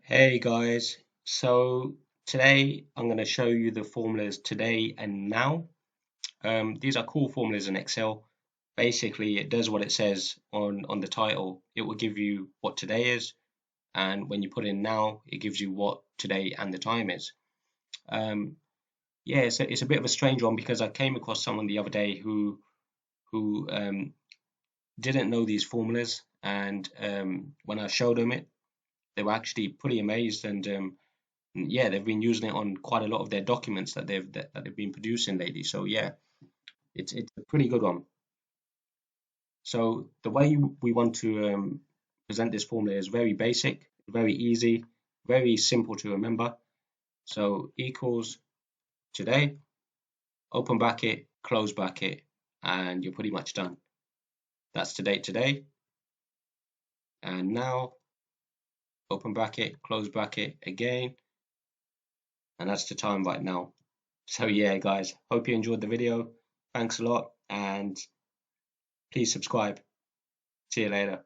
Hey guys, so today I'm going to show you the formulas today and now. These are cool formulas in Excel. Basically, it does what it says on the title. It will give you what today is, and when you put in now, it gives you what today and the time is. Um, yeah, it's a bit of a strange one because I came across someone the other day who didn't know these formulas, and when I showed them it, they were actually pretty amazed and yeah, they've been using it on quite a lot of their documents that they've been producing lately. So yeah, it's a pretty good one. So the way we want to present this formula is very basic, very easy, very simple to remember. So equals today, open bracket, close bracket, and you're pretty much done. That's today, and now open bracket, close bracket again, and that's the time right now. So yeah, guys, hope you enjoyed the video. Thanks a lot, and please subscribe. See you later.